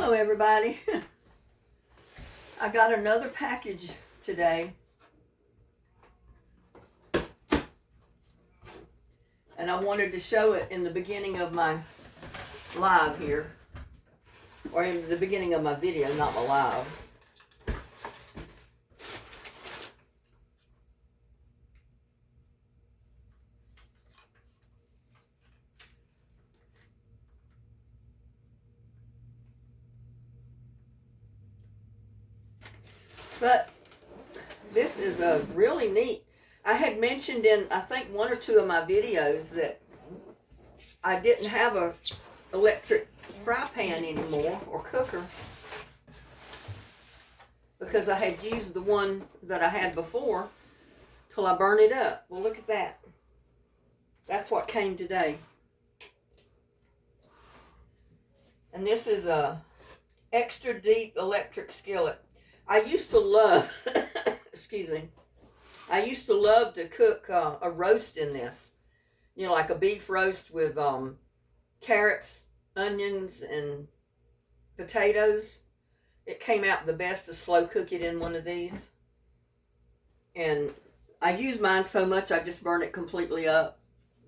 Hello everybody. I got another package today. And I wanted to show it in the beginning of my live here. Or in the beginning of my video, not my live. But this is a really neat. I had mentioned in, I think, one or two of my videos that I didn't have a electric fry pan anymore, or cooker, because I had used the one that I had before till I burned it up. Well, look at that. That's what came today. And this is a extra deep electric skillet. I used to love, excuse me, I used to love to cook a roast in this. You know, like a beef roast with carrots, onions, and potatoes. It came out the best to slow cook it in one of these. And I used mine so much I just burned it completely up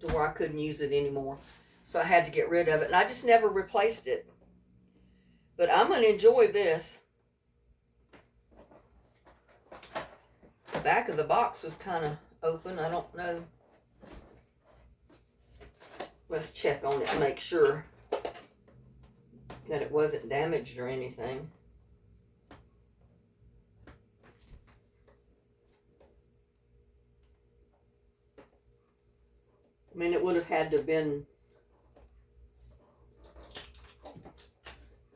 to where I couldn't use it anymore. So I had to get rid of it. And I just never replaced it. But I'm going to enjoy this. The back of the box was kind of open. I don't know. Let's check on it to make sure that it wasn't damaged or anything. I mean, it would have had to have been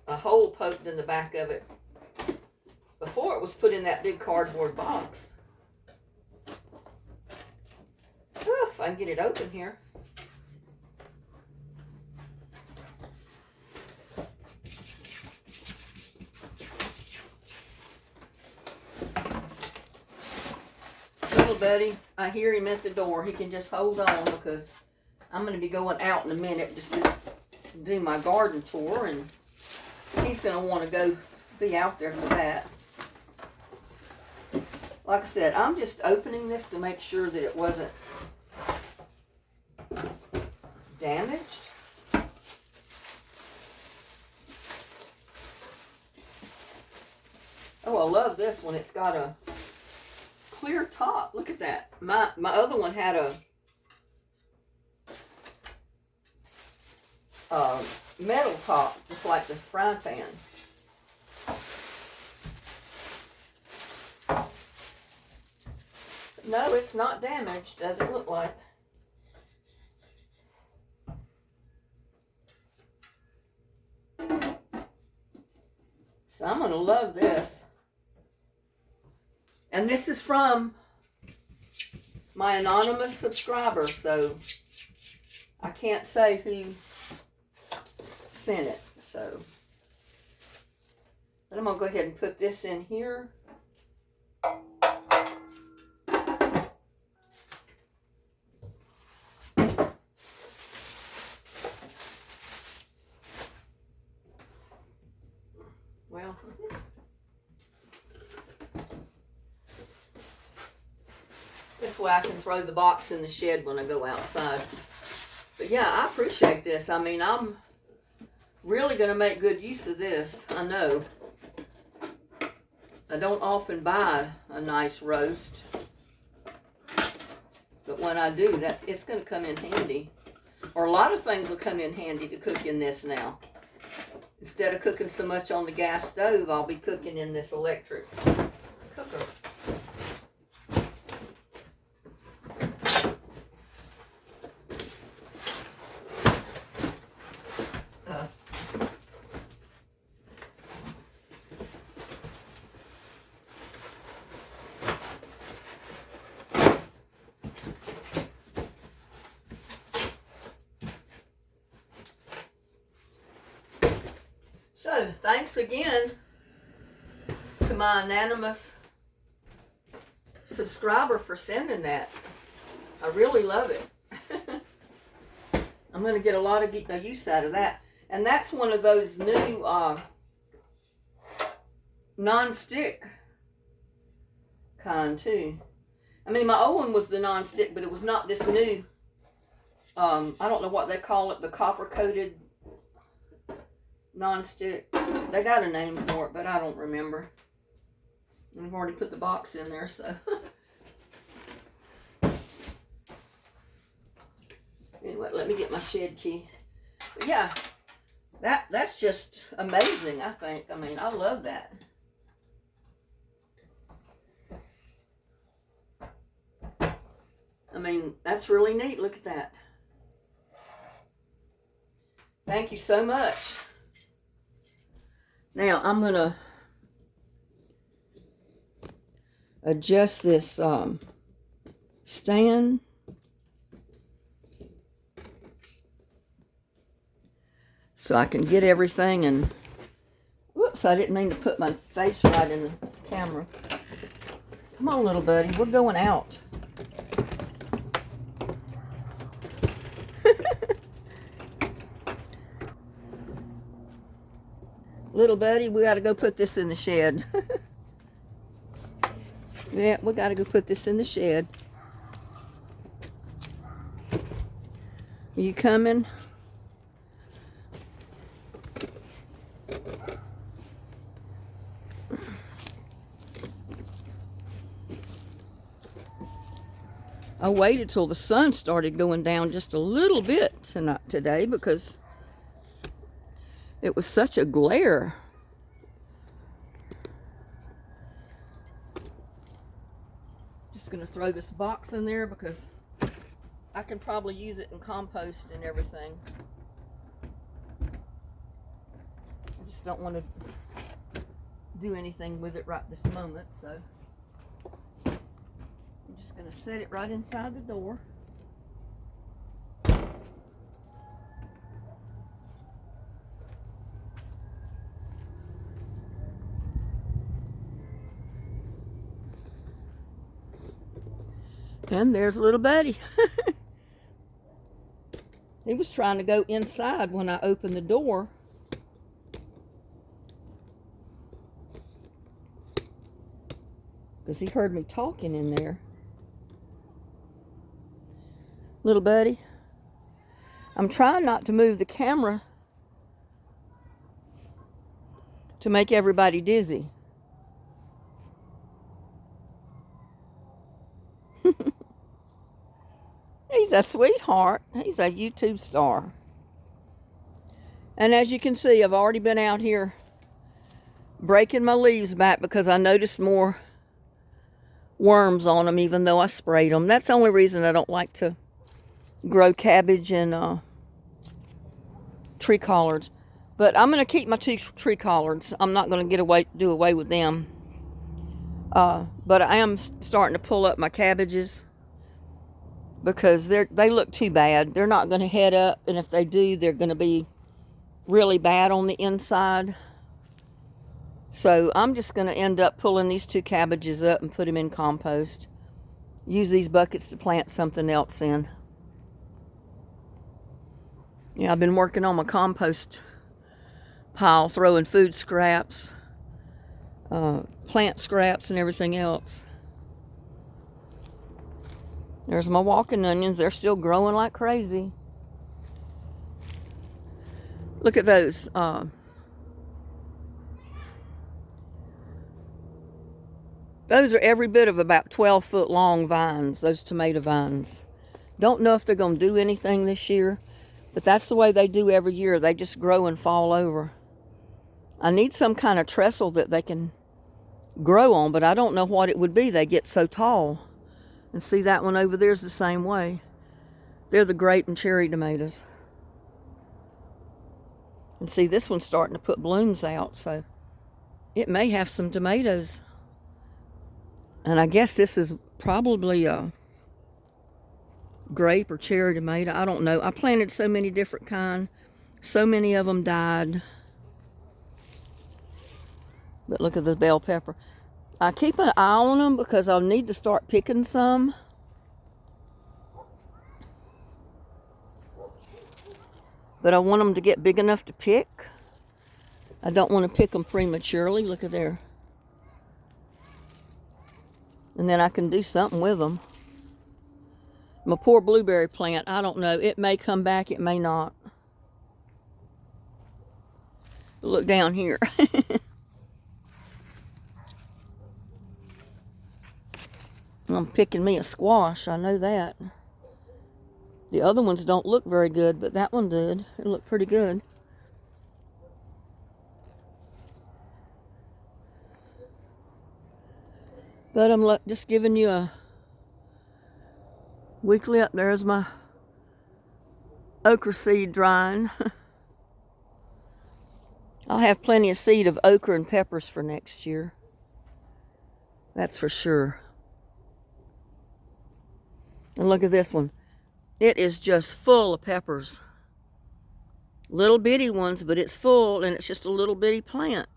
a hole poked in the back of it before it was put in that big cardboard box. Oh, if I can get it open here. Little buddy, I hear him at the door. He can just hold on because I'm going to be going out in a minute just to do my garden tour, and he's going to want to go be out there for that. Like I said, I'm just opening this to make sure that it wasn't damaged. Oh, I love this one. It's got a clear top. Look at that. My other one had a metal top, just like the frying pan. No, it's not damaged. Doesn't look like. So I'm going to love this. And this is from my anonymous subscriber, so I can't say who sent it. So, but I'm going to go ahead and put this in here. Well, this way I can throw the box in the shed when I go outside. But yeah, I appreciate this. I mean, I'm really going to make good use of this. I know. I don't often buy a nice roast. But when I do, it's going to come in handy. Or a lot of things will come in handy to cook in this now. Instead of cooking so much on the gas stove, I'll be cooking in this electric cooker. So, thanks again to my anonymous subscriber for sending that. I really love it. I'm going to get a lot of use out of that. And that's one of those new non-stick kind too. I mean, my old one was the non-stick, but it was not this new. I don't know what they call it, the copper-coated non-stick. They got a name for it, but I don't remember. I've already put the box in there, so. Anyway, let me get my shed key. But yeah, that's just amazing, I think. I mean, I love that. I mean, that's really neat. Look at that. Thank you so much. Now, I'm going to adjust this stand. So I can get everything and... Whoops, I didn't mean to put my face right in the camera. Come on, little buddy. We're going out. Little buddy, we got to go put this in the shed. Yeah, we got to go put this in the shed. Are you coming? I waited till the sun started going down just a little bit today because it was such a glare. Just going to throw this box in there because I can probably use it in compost and everything. I just don't want to do anything with it right this moment, so I'm just going to set it right inside the door. And there's little buddy. He was trying to go inside when I opened the door. Because he heard me talking in there. Little buddy. I'm trying not to move the camera to make everybody dizzy. He's a sweetheart. He's a YouTube star. And as you can see, I've already been out here breaking my leaves back because I noticed more worms on them even though I sprayed them. That's the only reason I don't like to grow cabbage and tree collards. But I'm going to keep my two tree collards. I'm not going to do away with them. But I am starting to pull up my cabbages because they look too bad. They're not going to head up, and if they do, they're going to be really bad on the inside. So I'm just going to end up pulling these two cabbages up and put them in compost. Use these buckets to plant something else in. Yeah, I've been working on my compost pile, throwing food scraps, plant scraps, and everything else. There's my walking onions. They're still growing like crazy. Look at those. Those are every bit of about 12-foot long vines, those tomato vines. Don't know if they're going to do anything this year, but that's the way they do every year. They just grow and fall over. I need some kind of trestle that they can grow on, but I don't know what it would be. They get so tall. And see, that one over there is the same way. They're the grape and cherry tomatoes. And see, this one's starting to put blooms out, so it may have some tomatoes. And I guess this is probably a grape or cherry tomato. I don't know. I planted so many different kinds. So many of them died. But look at this bell pepper. I keep an eye on them because I'll need to start picking some. But I want them to get big enough to pick. I don't want to pick them prematurely. Look at there. And then I can do something with them. My poor blueberry plant, I don't know. It may come back, it may not. Look down here. I'm picking me a squash, I know that. The other ones don't look very good, but that one did. It looked pretty good. But I'm just giving you a weekly up. There's my okra seed drying. I'll have plenty of seed of okra and peppers for next year. That's for sure. And look at this one. It is just full of peppers. Little bitty ones, but it's full, and it's just a little bitty plant.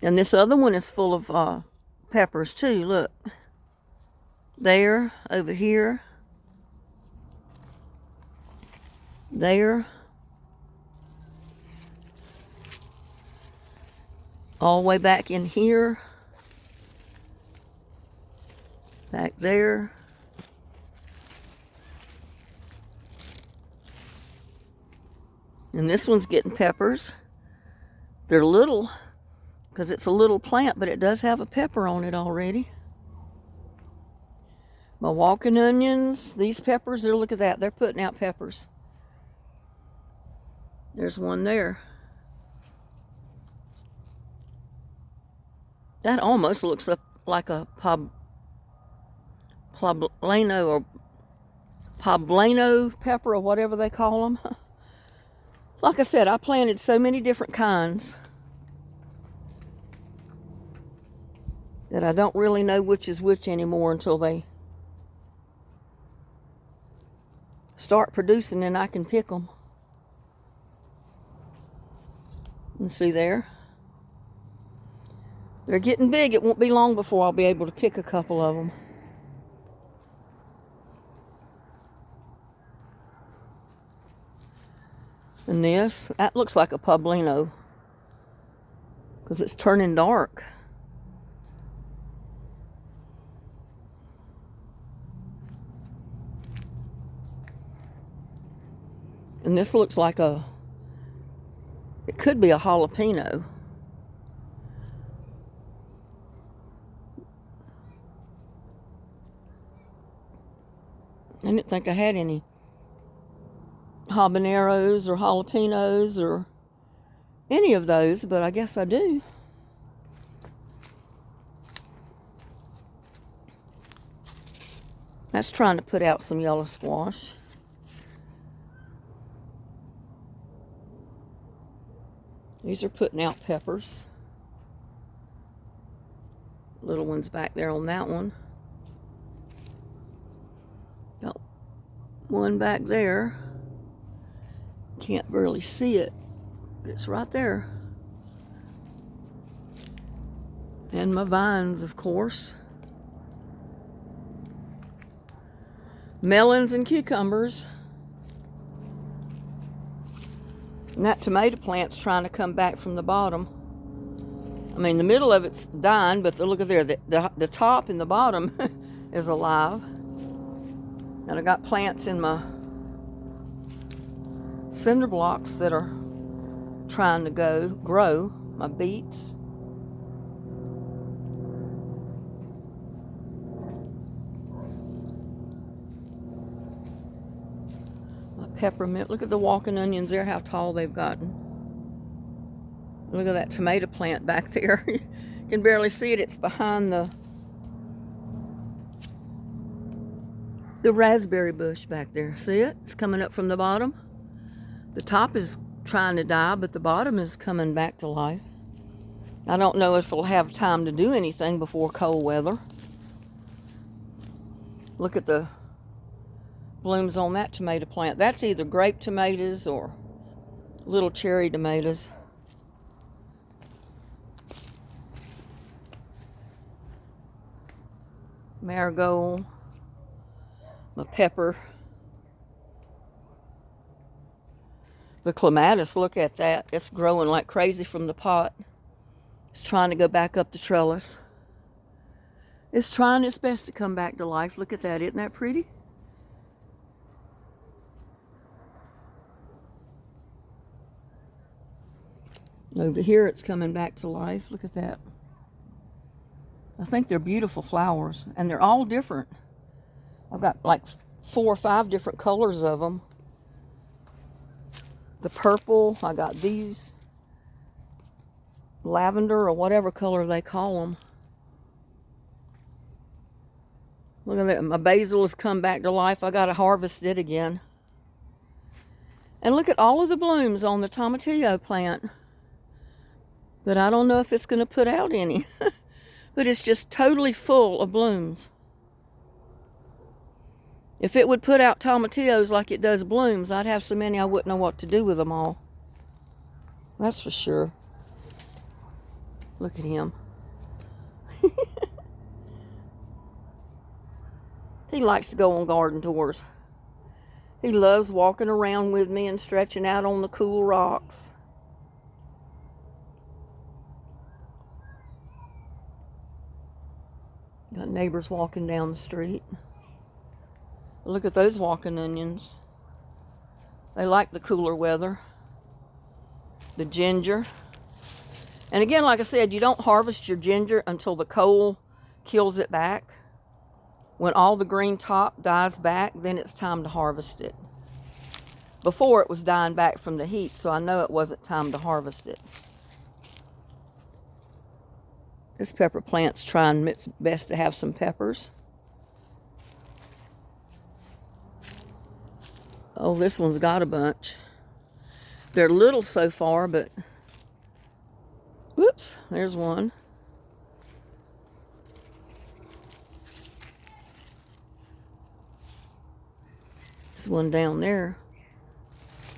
And this other one is full of peppers too, look. There, over here. There. All the way back in here. Back there. And this one's getting peppers. They're little, because it's a little plant, but it does have a pepper on it already. My walking onions, these peppers, look at that, they're putting out peppers. There's one there. That almost looks like a poblano or poblano pepper or whatever they call them. Like I said, I planted so many different kinds that I don't really know which is which anymore until they start producing and I can pick them. And see there? They're getting big. It won't be long before I'll be able to pick a couple of them. And this, that looks like a poblano because it's turning dark. And this looks like it could be a jalapeno. I didn't think I had any habaneros or jalapenos or any of those, but I guess I do. That's trying to put out some yellow squash. These are putting out peppers. Little ones back there on that one. Got one back there. Can't really see it, but it's right there. And my vines, of course. Melons and cucumbers. And that tomato plant's trying to come back from the bottom. I mean, the middle of it's dying, but look at there, the top and the bottom is alive. And I got plants in my cinder blocks that are trying to grow. My beets. My peppermint. Look at the walking onions there, how tall they've gotten. Look at that tomato plant back there. You can barely see it. It's behind the raspberry bush back there. See it? It's coming up from the bottom. The top is trying to die, but the bottom is coming back to life. I don't know if it'll have time to do anything before cold weather. Look at the blooms on that tomato plant. That's either grape tomatoes or little cherry tomatoes. Marigold. My pepper. The clematis, look at that. It's growing like crazy from the pot. It's trying to go back up the trellis. It's trying its best to come back to life. Look at that. Isn't that pretty? Over here, it's coming back to life. Look at that. I think they're beautiful flowers, and they're all different. I've got like 4 or 5 different colors of them. The purple, I got these. Lavender, or whatever color they call them. Look at that. My basil has come back to life. I got to harvest it again. And look at all of the blooms on the tomatillo plant. But I don't know if it's going to put out any. But it's just totally full of blooms. If it would put out tomatillos like it does blooms, I'd have so many I wouldn't know what to do with them all. That's for sure. Look at him. He likes to go on garden tours. He loves walking around with me and stretching out on the cool rocks. Got neighbors walking down the street. Look at those walking onions. They like the cooler weather. The ginger. And again, like I said, you don't harvest your ginger until the cold kills it back. When all the green top dies back, then it's time to harvest it. Before, it was dying back from the heat, so I know it wasn't time to harvest it. This pepper plant's trying its best to have some peppers. Oh, this one's got a bunch. They're little so far, but... Whoops, there's one. There's one down there.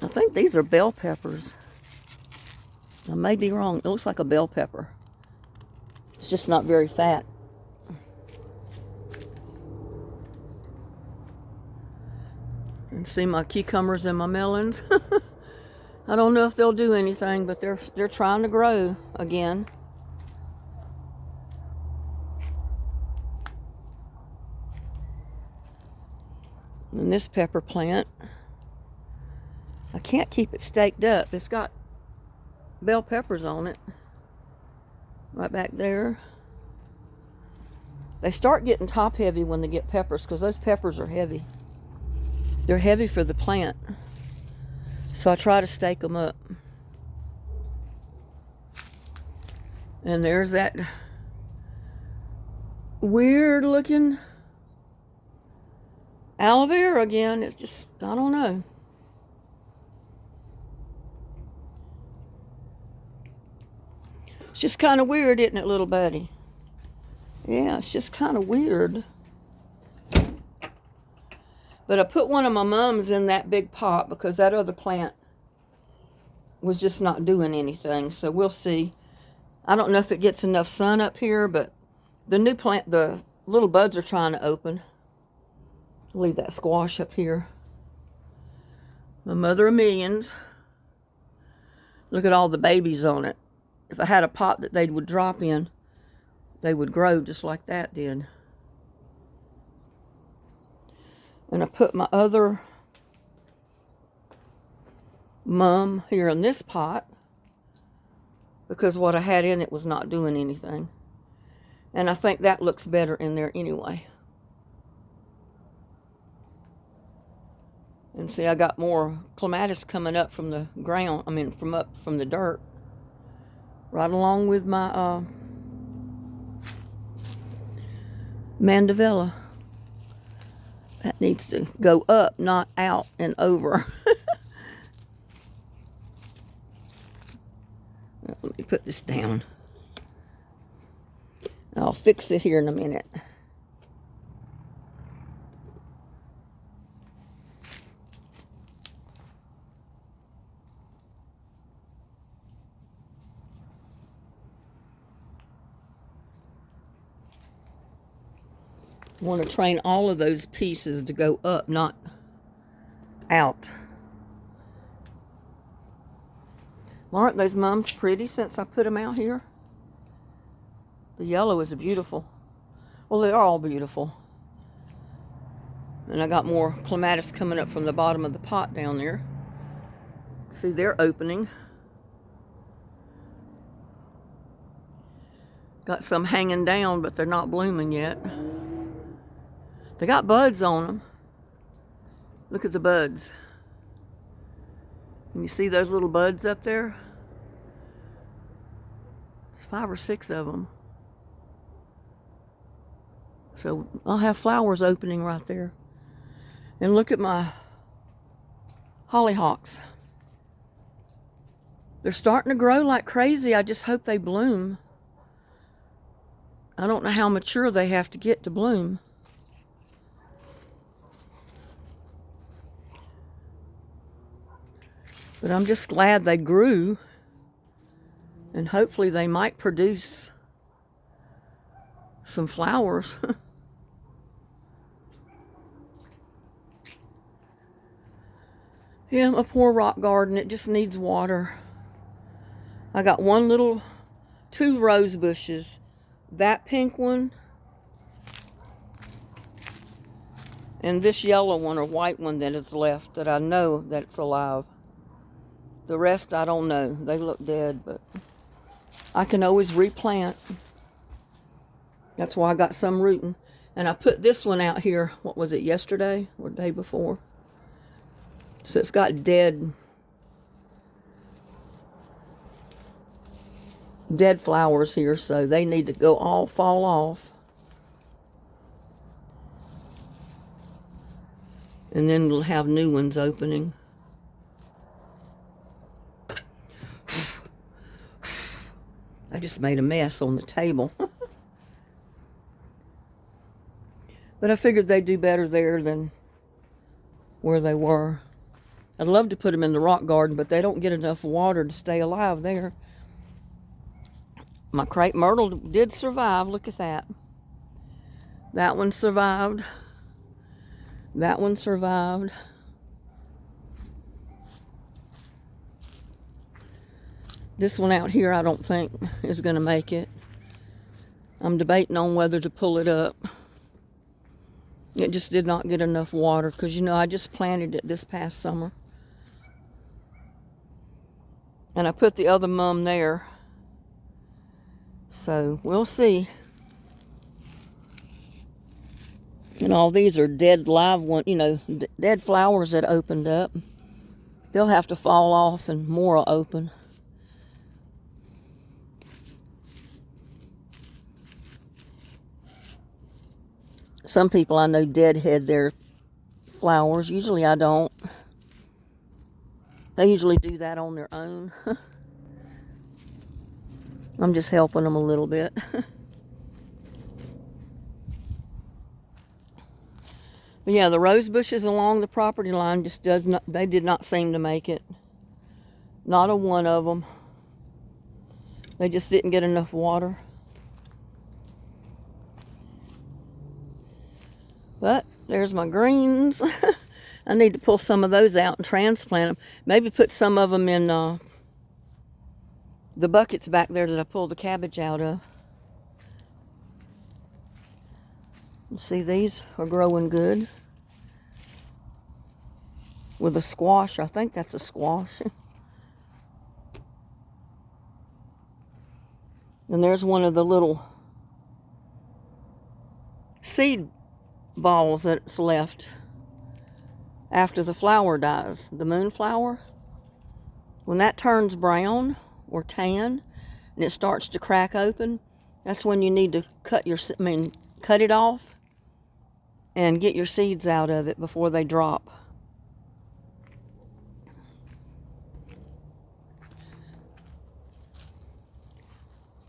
I think these are bell peppers. I may be wrong. It looks like a bell pepper. It's just not very fat. And see my cucumbers and my melons. I don't know if they'll do anything, but they're trying to grow again. And this pepper plant, I can't keep it staked up. It's got bell peppers on it. Right back there. They start getting top heavy when they get peppers, because those peppers are heavy. They're heavy for the plant. So I try to stake them up. And there's that weird looking aloe vera again. It's just, I don't know. It's just kind of weird, isn't it, little buddy? Yeah, it's just kind of weird. But I put one of my mums in that big pot because that other plant was just not doing anything. So we'll see. I don't know if it gets enough sun up here, but the new plant, the little buds are trying to open. I'll leave that squash up here. My mother of millions. Look at all the babies on it. If I had a pot that they would drop in, they would grow just like that did. And I put my other mum here in this pot because what I had in it was not doing anything. And I think that looks better in there anyway. And see, I got more clematis coming up from the ground, from the dirt. Right along with my mandevilla. That needs to go up, not out and over. Let me put this down. I'll fix it here in a minute. I want to train all of those pieces to go up, not out. Well, aren't those mums pretty since I put them out here? The yellow is beautiful. Well, they're all beautiful. And I got more clematis coming up from the bottom of the pot down there. See, they're opening. Got some hanging down, but they're not blooming yet. They got buds on them. Look at the buds. Can you see those little buds up there? It's 5 or 6 of them. So I'll have flowers opening right there. And look at my hollyhocks. They're starting to grow like crazy. I just hope they bloom. I don't know how mature they have to get to bloom. But I'm just glad they grew. And hopefully they might produce some flowers. Yeah, a poor rock garden. It just needs water. I got 2 rose bushes. That pink one and this yellow one or white one that is left that I know that it's alive. The rest I don't know. They look dead, but I can always replant. That's why I got some rooting. And I put this one out here, what was it, yesterday or the day before? So it's got dead flowers here, so they need to fall off. And then we'll have new ones opening. I just made a mess on the table. But I figured they'd do better there than where they were. I'd love to put them in the rock garden, but they don't get enough water to stay alive there. My crepe myrtle did survive. Look at that. That one survived. That one survived. This one out here I don't think is going to make it. I'm debating on whether to pull it up. It just did not get enough water because, you know, I just planted it this past summer. And I put the other mum there. So we'll see. And all these are dead live ones, you know, dead flowers that opened up. They'll have to fall off and more will open. Some people I know deadhead their flowers. Usually I don't. They usually do that on their own. I'm just helping them a little bit. But yeah, the rose bushes along the property line just they did not seem to make it. Not a one of them. They just didn't get enough water. But there's my greens. I need to pull some of those out and transplant them. Maybe put some of them in the buckets back there that I pulled the cabbage out of. See, these are growing good. With a squash, I think that's a squash. And there's one of the little seed balls that's left after the flower dies. The moonflower. When that turns brown or tan and it starts to crack open, that's when you need to cut it off and get your seeds out of it before they drop.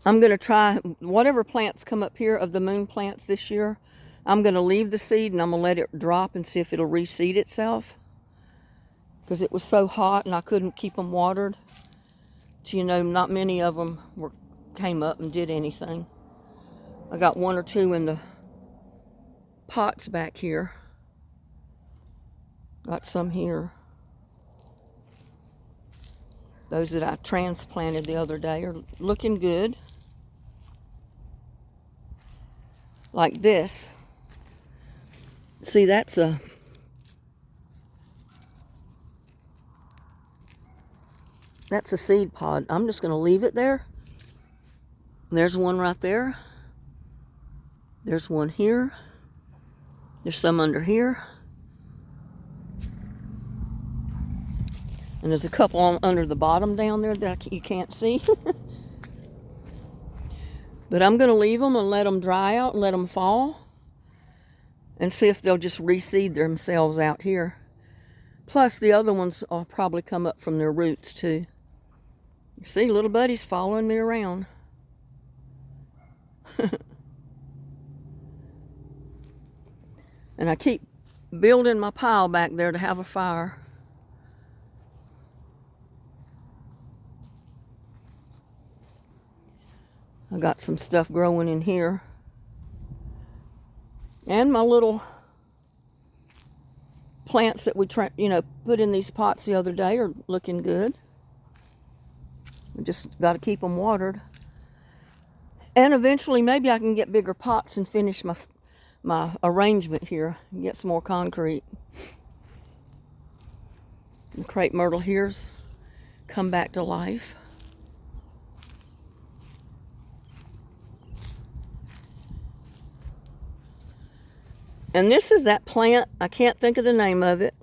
I'm going to try whatever plants come up here of the moon plants this year. I'm going to leave the seed and I'm going to let it drop and see if it'll reseed itself. Because it was so hot and I couldn't keep them watered. So, you know, not many of them came up and did anything. I got 1 or 2 in the pots back here. Got some here. Those that I transplanted the other day are looking good. like this. See, that's a seed pod. I'm just going to leave it there. There's one right there. There's one here. There's some under here. And there's a couple under the bottom down there that you can't see. But I'm going to leave them and let them dry out and let them fall. And see if they'll just reseed themselves out here. Plus, the other ones will probably come up from their roots too. You see, little buddy's following me around. And I keep building my pile back there to have a fire. I got some stuff growing in here. And my little plants that we put in these pots the other day are looking good. We just got to keep them watered. And eventually maybe I can get bigger pots and finish my arrangement here and get some more concrete. The crepe myrtle here's come back to life. And this is that plant. I can't think of the name of it.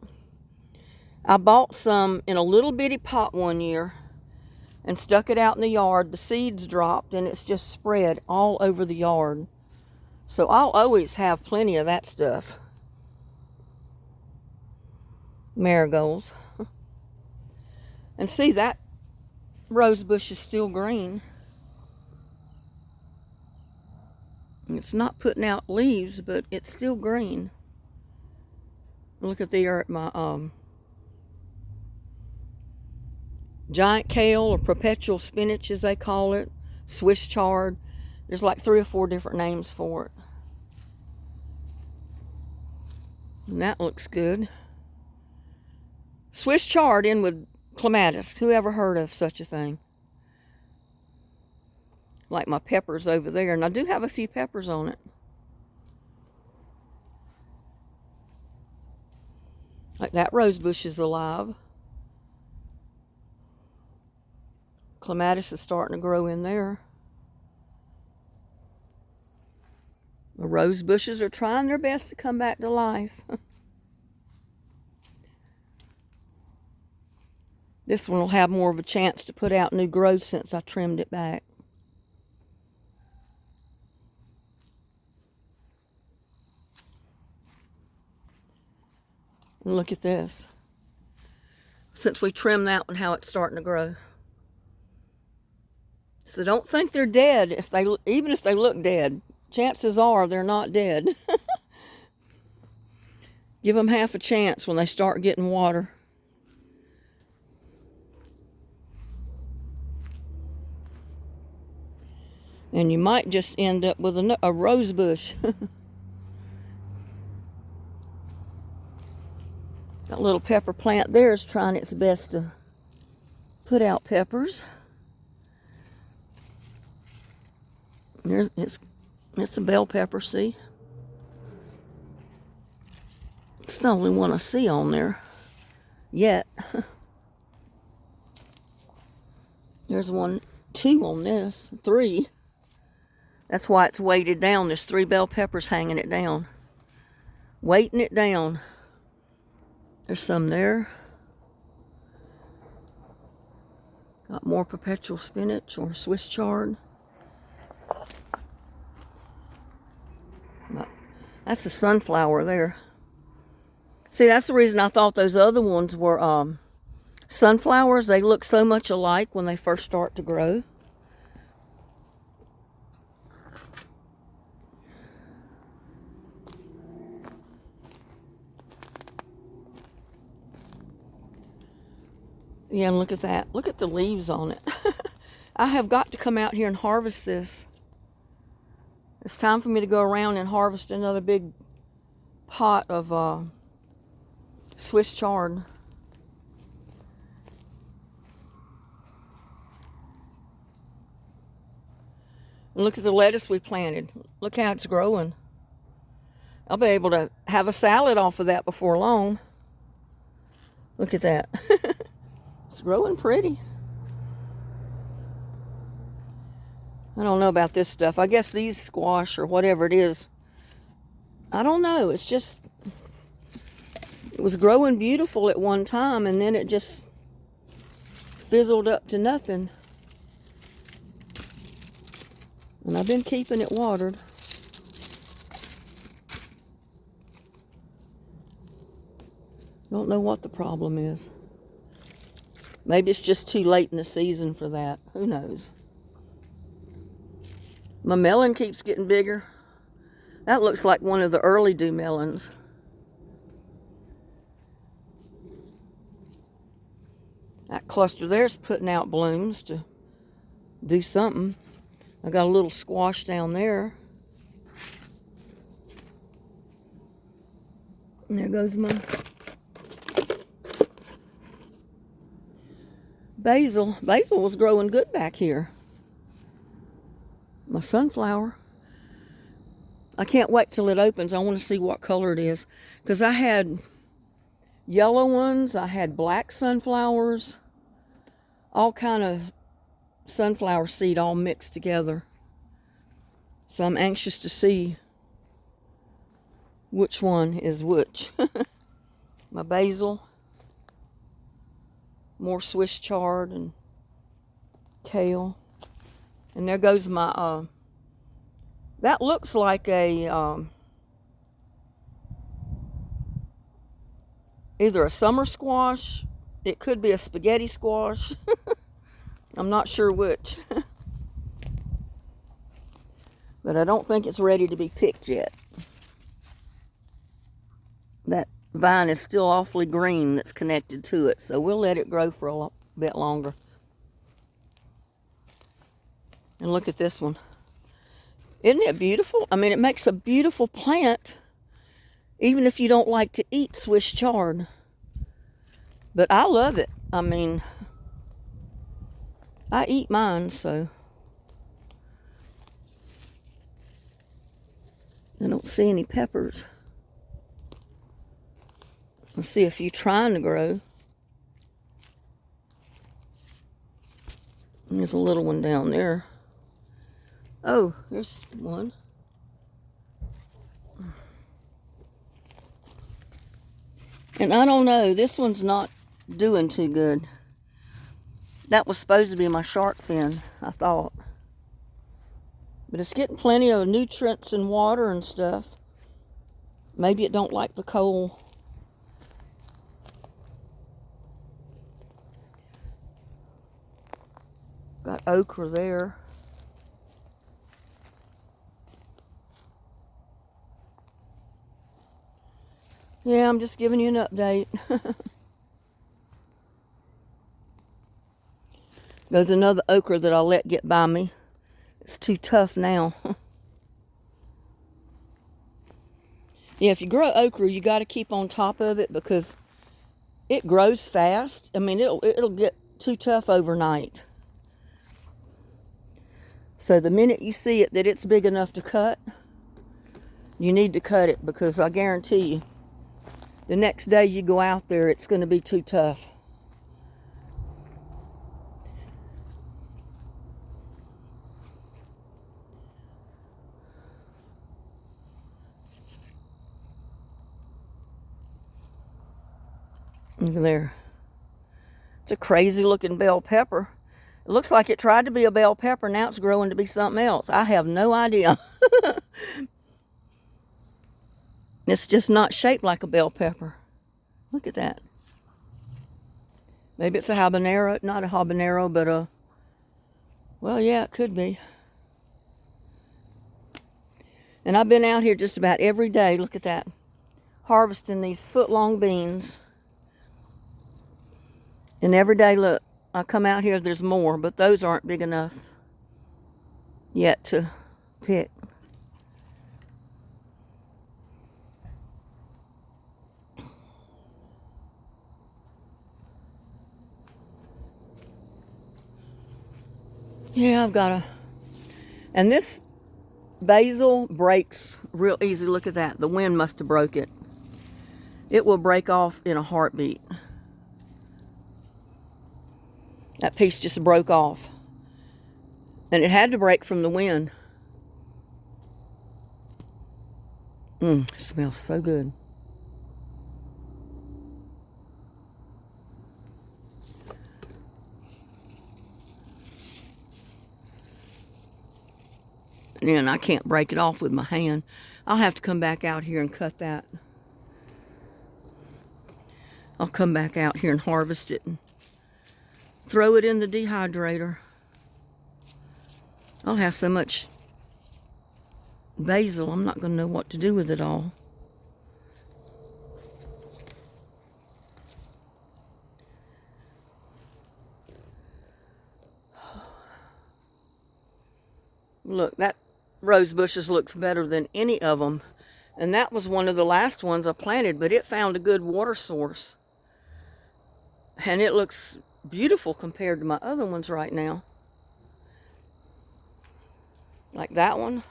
I bought some in a little bitty pot one year and stuck it out in the yard. The seeds dropped and it's just spread all over the yard. So I'll always have plenty of that stuff. Marigolds. And see, that rose bush is still green. It's not putting out leaves, but it's still green. Look at my giant kale, or perpetual spinach as they call it, Swiss chard. There's like 3 or 4 different names for it. And that looks good. Swiss chard in with clematis. Who ever heard of such a thing? Like my peppers over there. And I do have a few peppers on it. Like that rose bush is alive. Clematis is starting to grow in there. The rose bushes are trying their best to come back to life. This one will have more of a chance to put out new growth since I trimmed it back. And look at this. Since we trimmed that one, how it's starting to grow. So don't think they're dead. Even if they look dead, chances are they're not dead. Give them half a chance when they start getting water. And you might just end up with a rose bush. That little pepper plant there is trying its best to put out peppers. It's a bell pepper, see? It's the only one I see on there yet. There's 1, 2 on this, 3. That's why it's weighted down. There's 3 bell peppers hanging it down. Weighting it down. There's some there. Got more perpetual spinach or Swiss chard. That's the sunflower there. See, that's the reason I thought those other ones were sunflowers. They look so much alike when they first start to grow. Yeah, and look at that. Look at the leaves on it. I have got to come out here and harvest this. It's time for me to go around and harvest another big pot of Swiss chard. And look at the lettuce we planted. Look how it's growing. I'll be able to have a salad off of that before long. Look at that. It's growing pretty. I don't know about this stuff. I guess these squash or whatever it is, I don't know. It's just, it was growing beautiful at one time and then it just fizzled up to nothing. And I've been keeping it watered. Don't know what the problem is. Maybe it's just too late in the season for that. Who knows? My melon keeps getting bigger. That looks like one of the early dew melons. That cluster there's putting out blooms to do something. I got a little squash down there. And there goes my basil. Basil was growing good back here. My sunflower. I can't wait till it opens. I want to see what color it is. Because I had yellow ones. I had black sunflowers. All kind of sunflower seed all mixed together. So I'm anxious to see which one is which. My basil. More Swiss chard and kale. And there goes my, that looks like a, either a summer squash. It could be a spaghetti squash. I'm not sure which. But I don't think it's ready to be picked yet. That vine is still awfully green that's connected to it, so we'll let it grow for a bit longer. And look at this one. Isn't it beautiful? I mean, it makes a beautiful plant, even if you don't like to eat Swiss chard. But I love it. I mean, I eat mine, so. I don't see any peppers. I see a few trying to grow. There's a little one down there. Oh, there's one. And I don't know, this one's not doing too good. That was supposed to be my shark fin, I thought. But it's getting plenty of nutrients and water and stuff. Maybe it don't like the cold. Got okra there. Yeah, I'm just giving you an update. There's another okra that I'll let get by me. It's too tough now. Yeah, if you grow okra, you got to keep on top of it because it grows fast. I mean, it'll get too tough overnight. So the minute you see it that it's big enough to cut, you need to cut it because I guarantee you, the next day you go out there, it's going to be too tough. Look there. It's a crazy looking bell pepper. It looks like it tried to be a bell pepper. Now it's growing to be something else. I have no idea. It's just not shaped like a bell pepper. Look at that. Maybe it's a habanero. Not a habanero, but a... Well, yeah, it could be. And I've been out here just about every day. Look at that. Harvesting these foot-long beans. And every day, look, I come out here, there's more, but those aren't big enough yet to pick. Yeah, I've got a... And this Basil breaks real easy. Look at that. The wind must have broke it. It will break off in a heartbeat. That piece just broke off. And it had to break from the wind. It smells so good. And I can't break it off with my hand. I'll have to come back out here and cut that. I'll come back out here and harvest it and throw it in the dehydrator. I'll have so much basil, I'm not going to know what to do with it all. Look, that rose bushes looks better than any of them. And that was one of the last ones I planted, but it found a good water source. And it looks beautiful compared to my other ones right now. Like that one.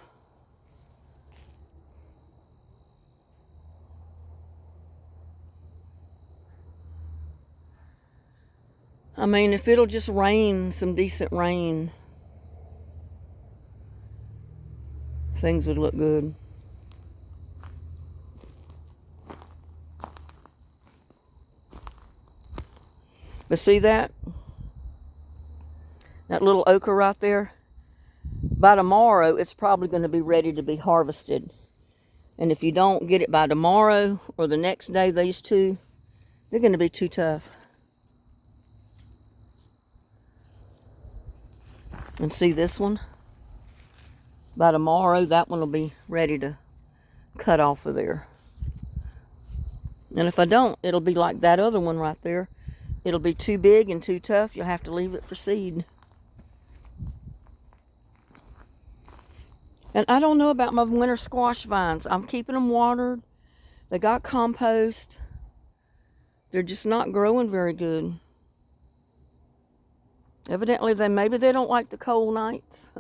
I mean, if it'll just rain, some decent rain, things would look good. But see that? That little ochre right there? By tomorrow, it's probably going to be ready to be harvested. And if you don't get it by tomorrow or the next day, these two, they're going to be too tough. And see this one? By tomorrow, that one will be ready to cut off of there. And if I don't, it'll be like that other one right there. It'll be too big and too tough. You'll have to leave it for seed. And I don't know about my winter squash vines. I'm keeping them watered. They got compost. They're just not growing very good. Evidently, maybe they don't like the cold nights.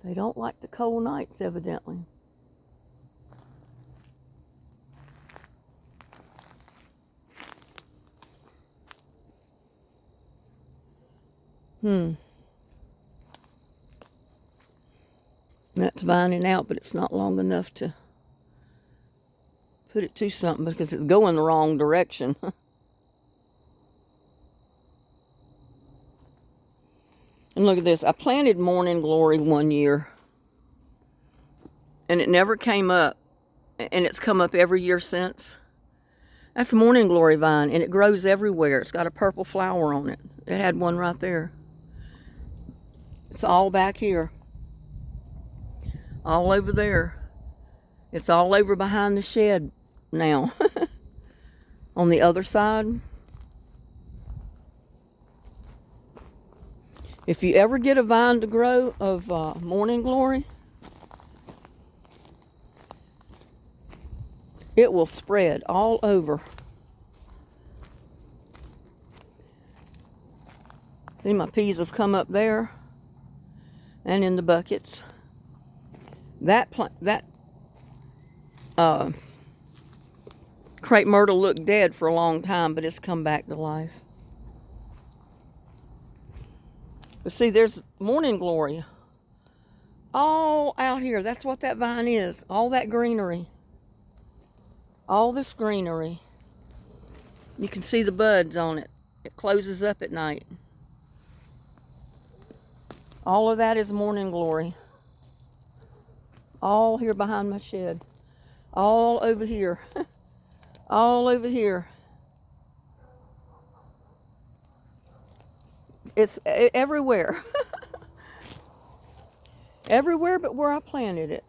They don't like the cold nights, evidently. That's vining out, but it's not long enough to put it to something because it's going the wrong direction. And look at this. I planted Morning Glory one year, and it never came up, and it's come up every year since. That's a Morning Glory vine, and it grows everywhere. It's got a purple flower on it. It had one right there. It's all back here. All over there. It's all over behind the shed now. On the other side. If you ever get a vine to grow of Morning Glory, it will spread all over. See, my peas have come up there and in the buckets. That crepe myrtle looked dead for a long time, but it's come back to life. But see, there's Morning Glory all out here. That's what that vine is. All that greenery. All this greenery. You can see the buds on it. It closes up at night. All of that is Morning Glory. All here behind my shed. All over here. All over here. It's everywhere. Everywhere but where I planted it.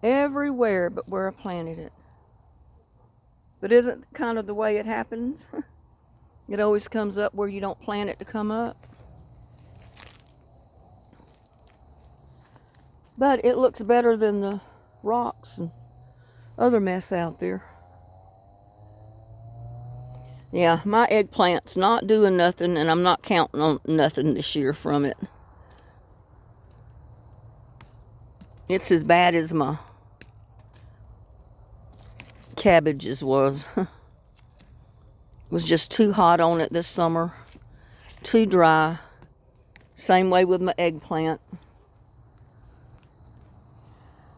Everywhere but where I planted it. But isn't kind of the way it happens? It always comes up where you don't plant it to come up. But it looks better than the rocks and other mess out there. Yeah, my eggplant's not doing nothing, and I'm not counting on nothing this year from it. It's as bad as my cabbages was. It was just too hot on it this summer. Too dry. Same way with my eggplant.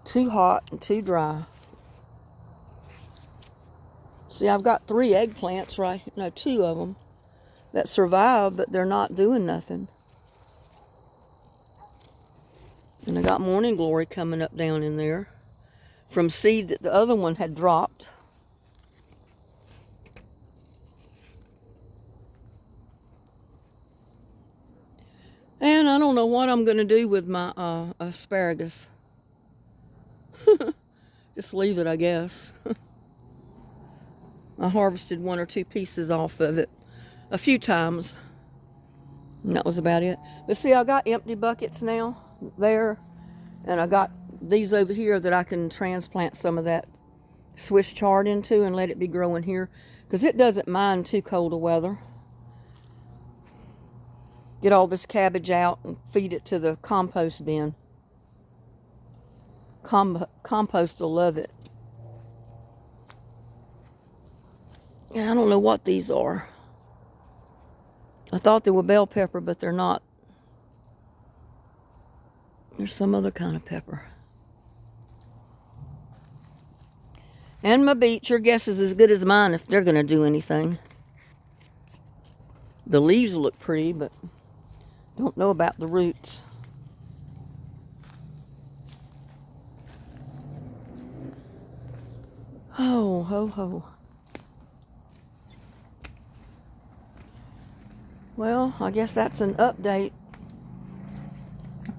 Too hot and too dry. See, I've got 3 eggplants, right? No, 2 of them that survive, but they're not doing nothing. And I got morning glory coming up down in there from seed that the other one had dropped. And I don't know what I'm going to do with my asparagus. Just leave it, I guess. I harvested 1 or 2 pieces off of it a few times. And that was about it. But see, I got empty buckets now there. And I got these over here that I can transplant some of that Swiss chard into and let it be growing here. Because it doesn't mind too cold a weather. Get all this cabbage out and feed it to the compost bin. Compost will love it. And I don't know what these are. I thought they were bell pepper, but they're not. There's some other kind of pepper. And my beets, your guess is as good as mine if they're going to do anything. The leaves look pretty, but don't know about the roots. Ho, ho, ho. Well, I guess that's an update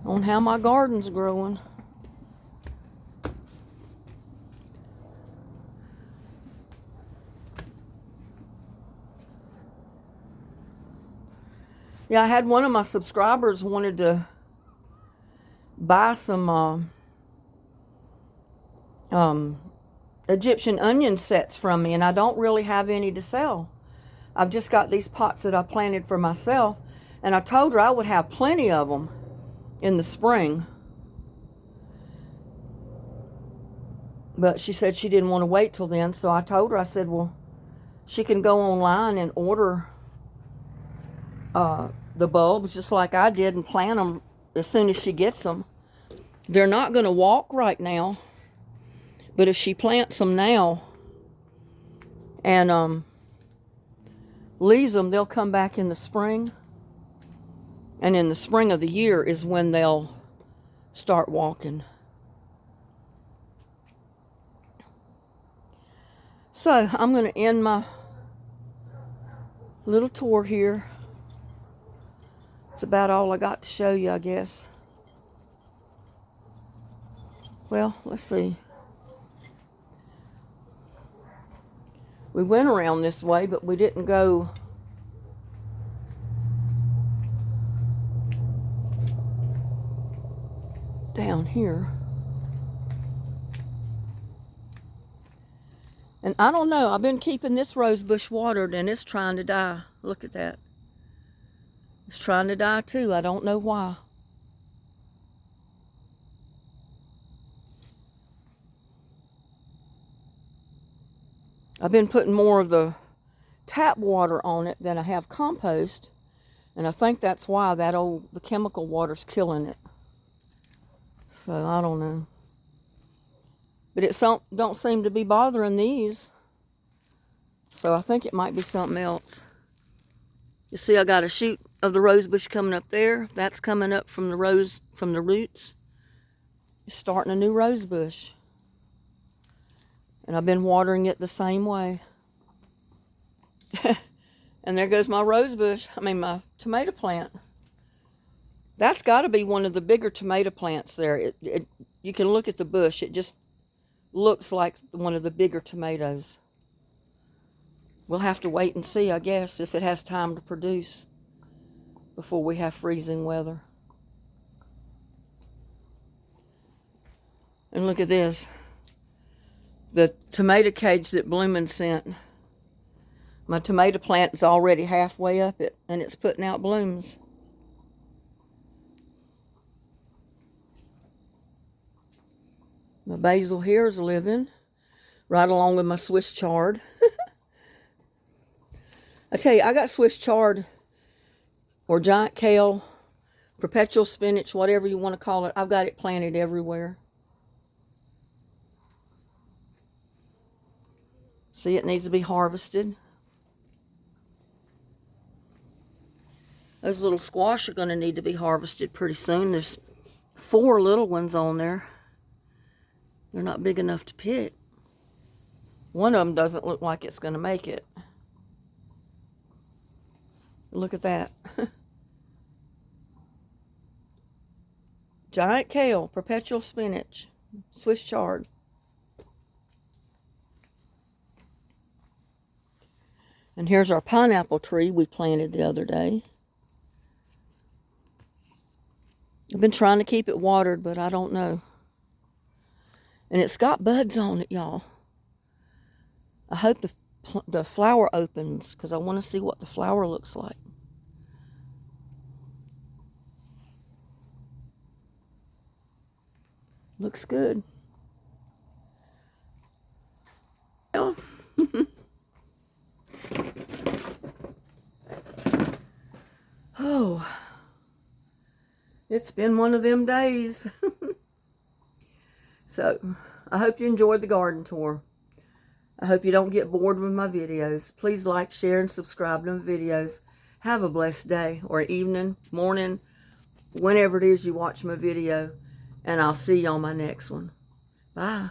on how my garden's growing. Yeah, I had one of my subscribers wanted to buy some Egyptian onion sets from me, and I don't really have any to sell. I've just got these pots that I planted for myself, and I told her I would have plenty of them in the spring. But she said she didn't want to wait till then, so I told her, I said, well, she can go online and order the bulbs just like I did and plant them as soon as she gets them. They're not going to walk right now, but if she plants them now and leaves them, they'll come back in the spring. And in the spring of the year is when they'll start walking. So I'm going to end my little tour here. It's about all I got to show you, I guess. Well, let's see. We went around this way, but we didn't go down here. And I don't know, I've been keeping this rose bush watered and it's trying to die. Look at that. It's trying to die too. I don't know why. I've been putting more of the tap water on it than I have compost. And I think that's why the chemical water's killing it. So I don't know. But it don't seem to be bothering these. So I think it might be something else. You see, I got a shoot of the rose bush coming up there. That's coming up from the roots. It's starting a new rose bush. And I've been watering it the same way. And there goes my rose bush. My tomato plant. That's got to be one of the bigger tomato plants there. You can look at the bush. It just looks like one of the bigger tomatoes. We'll have to wait and see, I guess, if it has time to produce before we have freezing weather. And look at this. The tomato cage that Bloomin' sent. My tomato plant is already halfway up it, and it's putting out blooms. My basil here is living right along with my Swiss chard. I tell you, I got Swiss chard or giant kale, perpetual spinach, whatever you want to call it. I've got it planted everywhere. See, it needs to be harvested. Those little squash are going to need to be harvested pretty soon. There's 4 little ones on there. They're not big enough to pick. One of them doesn't look like it's going to make it. Look at that. Giant kale, perpetual spinach, Swiss chard. And here's our pineapple tree we planted the other day. I've been trying to keep it watered, but I don't know. And it's got buds on it, y'all. I hope the flower opens, because I want to see what the flower looks like. Looks good. Well, oh, it's been one of them days. So, I hope you enjoyed the garden tour. I hope you don't get bored with my videos. Please like, share, and subscribe to my videos. Have a blessed day or evening, morning, whenever it is you watch my video. And I'll see you on my next one. Bye.